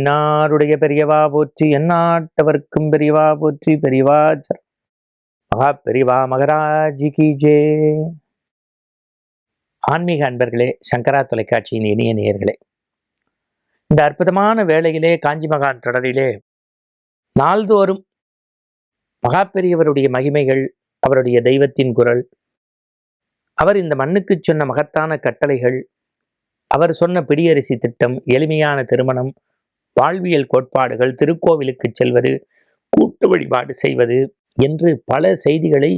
தென்னாருடைய பெரியவா போற்றி, எந்நாட்டவர்க்கும் பெரியவா போற்றி. பெரியவா மகா பெரியவா மகராஜி கி ஜே. ஆன்மீக அன்பர்களே, சங்கரா தொலைக்காட்சியின் இனிய நேயர்களே, இந்த அற்புதமான வேளையிலே காஞ்சி மகான் தொடரிலே நாள்தோறும் மகா பெரியவருடைய மகிமைகள், அவருடைய தெய்வத்தின் குரல், அவர் இந்த மண்ணுக்கு சொன்ன மகத்தான கட்டளைகள், அவர் சொன்ன பிடியரிசி திட்டம், எளிமையான திருமணம், வாழ்வியல் கோட்பாடுகள், திருக்கோவிலுக்கு செல்வது, கூட்டு வழிபாடு செய்வது என்று பல செய்திகளை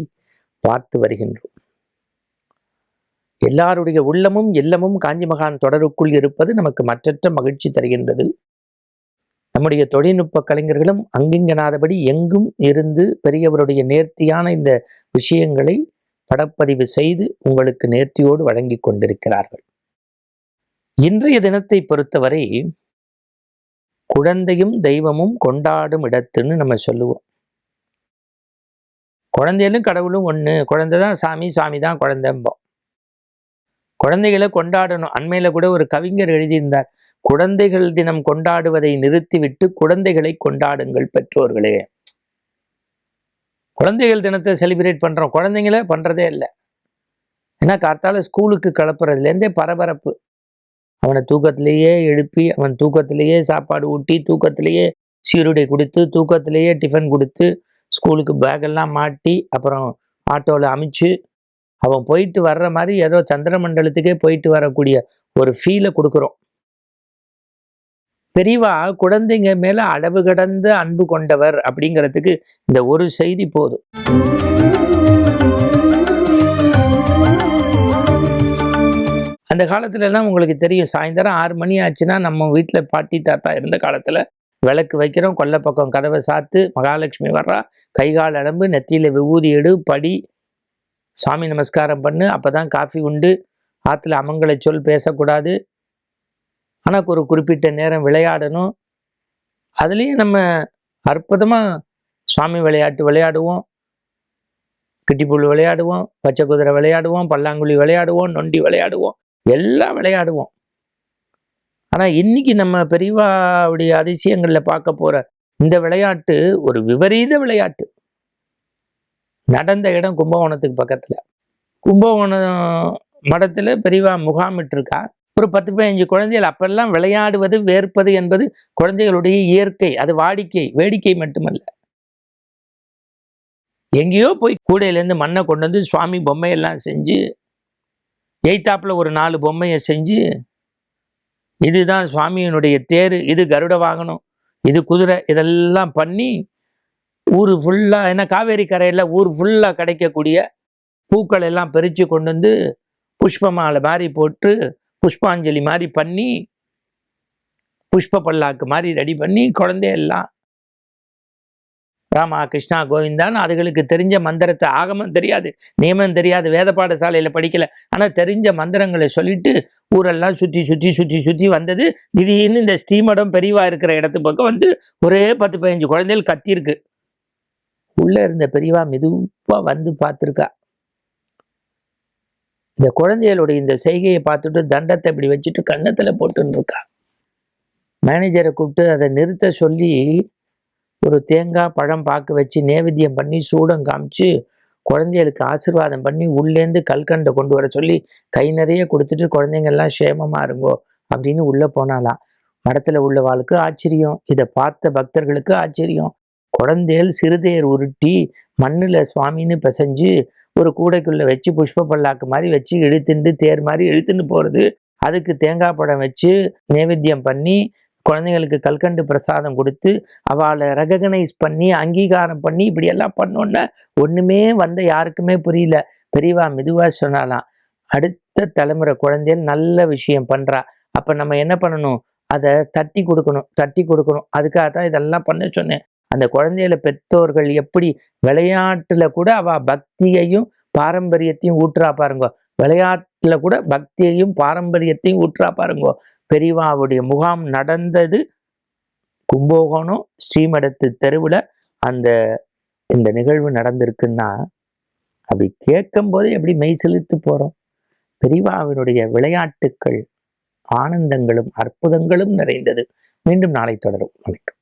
பார்த்து வருகின்றோம். எல்லாருடைய உள்ளமும் இல்லமும் காஞ்சி மகான் தொடருக்குள் இருப்பது நமக்கு மற்றற்ற மகிழ்ச்சி தருகின்றது. நம்முடைய தொழில்நுட்ப கலைஞர்களும் அங்கிங்கனாதபடி எங்கும் இருந்து பெரியவருடைய நேர்த்தியான இந்த விஷயங்களை படப்பதிவு செய்து உங்களுக்கு நேர்த்தியோடு வழங்கி கொண்டிருக்கிறார்கள். இன்றைய தினத்தை பொறுத்தவரை குழந்தையும் தெய்வமும் கொண்டாடும் இடத்துன்னு நம்ம சொல்லுவோம். குழந்தையிலும் கடவுளும் ஒண்ணு, குழந்தை தான் சாமி, சாமி தான் குழந்தைம்போம். குழந்தைகளை கொண்டாடணும். அண்மையில கூட ஒரு கவிஞர் எழுதியிருந்தார், குழந்தைகள் தினம் கொண்டாடுவதை நிறுத்திவிட்டு குழந்தைகளை கொண்டாடுங்கள் பெற்றோர்களே. குழந்தைகள் தினத்தை செலிப்ரேட் பண்றோம், குழந்தைங்கள பண்றதே இல்லை. ஏன்னா காத்தால ஸ்கூலுக்கு கிளப்புறதுலேருந்தே பரபரப்பு. அவனை தூக்கத்திலேயே எழுப்பி, அவன் தூக்கத்திலேயே சாப்பாடு ஊட்டி, தூக்கத்திலேயே சீருடை கொடுத்து, தூக்கத்திலேயே டிஃபன் கொடுத்து, ஸ்கூலுக்கு பேக்கெல்லாம் மாட்டி, அப்புறம் ஆட்டோவில் அமிச்சு, அவன் போயிட்டு வர்ற மாதிரி ஏதோ சந்திரமண்டலத்துக்கே போயிட்டு வரக்கூடிய ஒரு ஃபீலை கொடுக்குறோம். பெரியவா குழந்தைங்க மேல அளவு கடந்த அன்பு கொண்டவர் அப்படிங்கிறதுக்கு இந்த ஒரு செய்தி போதும். அந்த காலத்துல எல்லாம் உங்களுக்கு தெரியும், சாயந்தரம் 6 மணி ஆச்சுன்னா நம்ம வீட்டில் பாட்டி தாத்தா இருந்த காலத்துல விளக்கு வைக்கிறோம், கொல்லை பக்கம் கதவை சாத்து, மகாலட்சுமி வர்றா, கைகால் அடம்பு, நெத்தியில விபூதி எடு, படி, சாமி நமஸ்காரம் பண்ணு, அப்பதான் காஃபி உண்டு, ஆற்றுல அமங்கலை சொல் பேசக்கூடாது, ஆனால் ஒரு குறிப்பிட்ட நேரம் விளையாடணும். அதுலேயும் நம்ம அற்புதமாக சுவாமி விளையாட்டு விளையாடுவோம், கிட்டிப்புல் விளையாடுவோம், பச்சை குதிரை விளையாடுவோம், பல்லாங்குழி விளையாடுவோம், நொண்டி விளையாடுவோம், எல்லாம் விளையாடுவோம். ஆனால் இன்னைக்கு நம்ம பெரியவாவுடைய அதிசயங்களில் பார்க்க போகிற இந்த விளையாட்டு ஒரு விபரீத விளையாட்டு. நடந்த இடம் கும்பகோணத்துக்கு பக்கத்தில். கும்பகோணம் மடத்தில் பெரியவா முகாமிட்டிருக்கா. ஒரு 10-15 குழந்தைகள் அப்பெல்லாம் விளையாடுவது, வேர்ப்பது என்பது குழந்தைகளுடைய இயற்கை, அது வாடிக்கை, வேடிக்கை மட்டுமல்ல. எங்கேயோ போய் கூடையிலேருந்து மண்ணை கொண்டு வந்து சுவாமி பொம்மையெல்லாம் செஞ்சு, எய்த்தாப்புல ஒரு 4 பொம்மையை செஞ்சு, இதுதான் சுவாமியினுடைய தேர், இது கருட வாகனம், இது குதிரை, இதெல்லாம் பண்ணி ஊர் ஃபுல்லாக, ஏன்னா காவேரி கரையில் ஊர் ஃபுல்லாக கிடைக்கக்கூடிய பூக்கள் எல்லாம் பறித்து கொண்டு வந்து புஷ்ப மாலை மாதிரி போட்டு, புஷ்பாஞ்சலி மாதிரி பண்ணி, புஷ்ப பல்லாக்கு மாதிரி ரெடி பண்ணி, குழந்தையெல்லாம் ராமா கிருஷ்ணா கோவிந்தான்னு அதுகளுக்கு தெரிஞ்ச மந்திரத்தை, ஆகமம் தெரியாது, நியமம் தெரியாது, வேத பாடசாலையில் படிக்கலை, ஆனால் தெரிஞ்ச மந்திரங்களை சொல்லிட்டு ஊரெல்லாம் சுற்றி சுற்றி சுற்றி சுற்றி வந்தது. திடீர்னு இந்த ஸ்ரீமடம் பெரியவா இருக்கிற இடத்து பக்கம் வந்து ஒரே 10-15 குழந்தைகள் கத்திருக்கு. உள்ளே இருந்த பெரியவா மெதுவாக வந்து பார்த்துருக்கா. இந்த குழந்தைகளுடைய இந்த செய்கையை பார்த்துட்டு தண்டத்தை இப்படி வச்சுட்டு கன்னத்தில் போட்டுன்னு இருக்கா. மேனேஜரை கூப்பிட்டு அதை நிறுத்த சொல்லி ஒரு தேங்காய் பழம் பாக்கு வச்சு நேவேத்தியம் பண்ணி சூடம் காமிச்சு குழந்தைகளுக்கு ஆசீர்வாதம் பண்ணி உள்ளேருந்து கல்கண்டை கொண்டு வர சொல்லி கை நிறைய கொடுத்துட்டு குழந்தைங்கள்லாம் சேமமாக இருங்கோ அப்படின்னு உள்ளே போனாலாம். மடத்தில் உள்ளவாளுக்கு ஆச்சரியம், இதை பார்த்த பக்தர்களுக்கு ஆச்சரியம். குழந்தைகள் சிறுதேர் உருட்டி மண்ணில் சுவாமின்னு பிசைஞ்சு ஒரு கூடைக்குள்ளே வச்சு புஷ்ப பல்லாக்கு மாதிரி வச்சு இழுத்துண்டு தேர் மாதிரி இழுத்துன்னு போகிறது, அதுக்கு தேங்காய் பழம் வச்சு நேவேத்தியம் பண்ணி குழந்தைங்களுக்கு கல்கண்டு பிரசாதம் கொடுத்து அவளை ரெகக்னைஸ் பண்ணி அங்கீகாரம் பண்ணி இப்படியெல்லாம் பண்ணோன்னா ஒன்றுமே வந்த யாருக்குமே புரியல. பெரியவா மெதுவாக சொன்னாலாம், அடுத்த தலைமுறை குழந்தைகள் நல்ல விஷயம் பண்ணுறா, அப்போ நம்ம என்ன பண்ணணும், அதை தட்டி கொடுக்கணும். அதுக்காக தான் இதெல்லாம் பண்ண சொன்னேன். அந்த குழந்தைகளை பெற்றோர்கள் எப்படி விளையாட்டில் கூட அவள் பக்தியையும் பாரம்பரியத்தையும் ஊற்றா பாருங்க, விளையாட்டில் கூட பக்தியையும் பாரம்பரியத்தையும் ஊற்றா பாருங்க. பெரியவாவுடைய முகாம் நடந்தது கும்பகோணம் ஸ்ரீமடத்து தெருவில் இந்த நிகழ்வு நடந்திருக்குன்னா அப்படி கேட்கும் போதே எப்படி மெய் செலுத்து போகிறோம். பெரியவாவினுடைய விளையாட்டுக்கள் ஆனந்தங்களும் அற்புதங்களும் நிறைந்தது. மீண்டும் நாளை தொடரும். வணக்கம்.